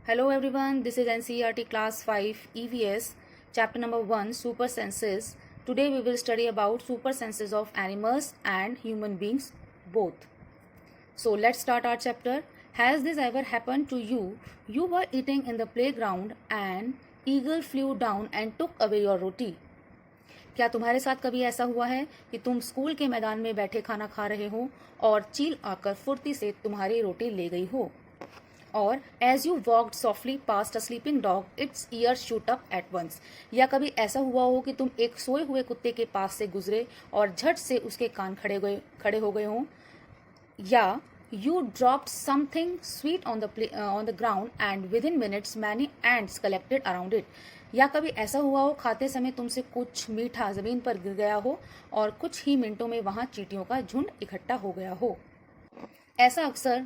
Hello everyone, this is NCERT Class 5 EVS, Chapter number 1, Super Senses. Today we will study about super senses of animals and human beings both. So let's start our chapter. Has this ever happened to you? You were eating in the playground and eagle flew down and took away your roti. क्या तुम्हारे साथ कभी ऐसा हुआ है कि तुम school के मैदान में बैठे खाना खा रहे हो और चील आकर फुर्ती से तुम्हारी रोटी ले गई हो? और as you walked softly past a sleeping dog its ears shoot up at once. या कभी ऐसा हुआ हो कि तुम एक सोए हुए कुत्ते के पास से गुजरे और झट से उसके कान खड़े हो गए हों. या you dropped something sweet on the ground and with in minutes many ends collected around it. या कभी ऐसा हुआ हो खाते समय तुमसे कुछ मीठा जमीन पर गिर गया हो और कुछ ही मिनटों में वहां चींटियों का झुंड इकट्ठा हो गया हो. ऐसा अक्सर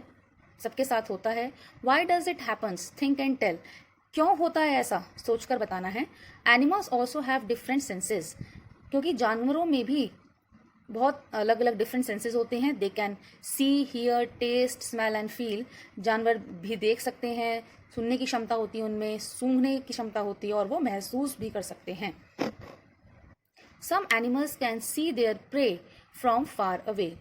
सबके साथ होता है. Why does it happens? Think and tell. क्यों होता है ऐसा? सोचकर बताना है. Animals also have different senses. क्योंकि जानवरों में भी बहुत अलग अलग डिफरेंट सेंसेस होते हैं. They can see, hear, taste, smell and feel. जानवर भी देख सकते हैं, सुनने की क्षमता होती है उनमें, सूंघने की क्षमता होती है और वो महसूस भी कर सकते हैं. Some animals can see their prey from far away.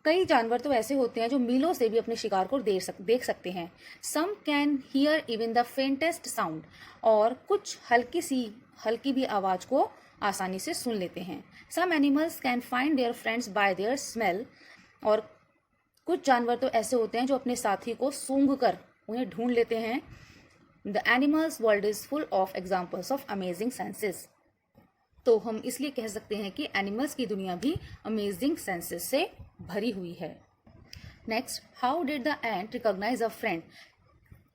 कई जानवर तो ऐसे होते हैं जो मीलों से भी अपने शिकार को देख सकते हैं. Some can hear even the faintest sound. और कुछ हल्की भी आवाज को आसानी से सुन लेते हैं. Some animals can find their friends by their smell. और कुछ जानवर तो ऐसे होते हैं जो अपने साथी को सूंघ कर उन्हें ढूंढ लेते हैं. The animals world is full of examples of amazing senses. तो हम इसलिए कह सकते हैं कि एनिमल्स की दुनिया भी अमेजिंग सेंसेस से भरी हुई है. Next, how did the ant recognise a friend?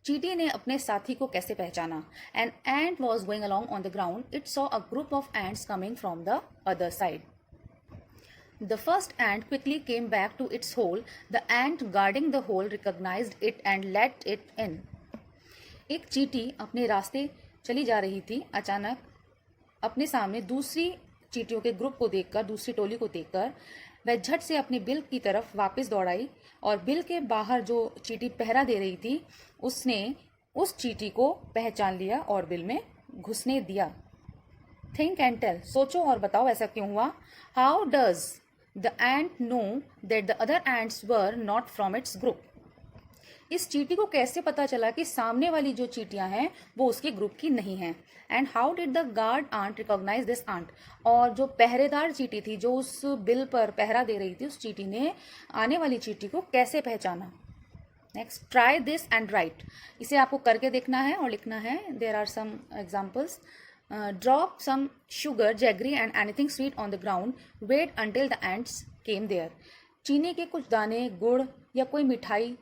चींटी ने अपने साथी को कैसे पहचाना? An ant was going along on the ground. It saw a group of ants coming from the other side. The first ant quickly came back to its hole. The ant guarding the hole recognized it and let it in. एक चींटी अपने रास्ते चली जा रही थी. अचानक अपने सामने दूसरी चींटियों के ग्रुप को देखकर, दूसरी टोली को देखकर वह झट से अपने बिल की तरफ वापस दौड़ाई और बिल के बाहर जो चींटी पहरा दे रही थी उसने उस चींटी को पहचान लिया और बिल में घुसने दिया. Think and tell. सोचो और बताओ ऐसा क्यों हुआ? How does the ant know that the other ants were not from its group. इस चींटी को कैसे पता चला कि सामने वाली जो चींटियां हैं वो उसके ग्रुप की नहीं हैं? And how did the guard ant recognise this ant. और जो पहरेदार चींटी थी जो उस बिल पर पहरा दे रही थी उस चींटी ने आने वाली चींटी को कैसे पहचाना? Next, try this and write. इसे आपको करके देखना है और लिखना है. There are some examples. Drop some sugar, jaggery and anything sweet on the ground. Wait until the ants came there. चीनी के कुछ दाने, गुड़ या कोई मिठाई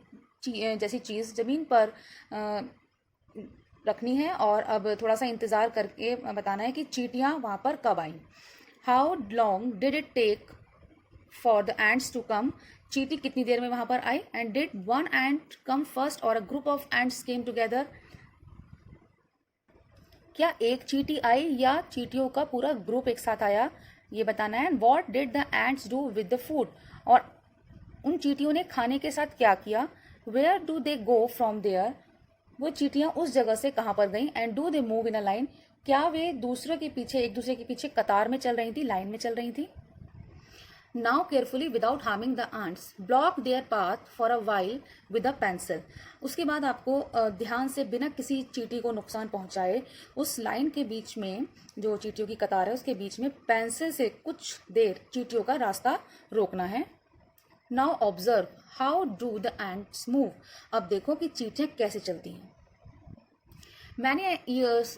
जैसी चीज़ जमीन पर रखनी है और अब थोड़ा सा इंतज़ार करके बताना है कि चींटियाँ वहाँ पर कब आईं. How long did it take for the ants to come. चींटी कितनी देर में वहाँ पर आई. And did one ant come first और a group of ants came together. क्या एक चींटी आई या चींटियों का पूरा ग्रुप एक साथ आया, ये बताना है. What did the ants do with the food. और उन चींटियों ने खाने के साथ क्या किया. Where do they go from there. वो चींटियां उस जगह से कहाँ पर गईं. And do they move in a line. क्या वे एक दूसरे के पीछे कतार में चल रही थी, लाइन में चल रही थी. Now carefully without harming the ants block their path for a while with a pencil. उसके बाद आपको ध्यान से बिना किसी चींटी को नुकसान पहुंचाए उस लाइन के बीच में, जो चींटियों की कतार है उसके बीच में पेंसिल से कुछ देर चींटियों का रास्ता रोकना है. Now observe how do the ants move. अब देखो कि चींटियां कैसे चलती हैं. Many years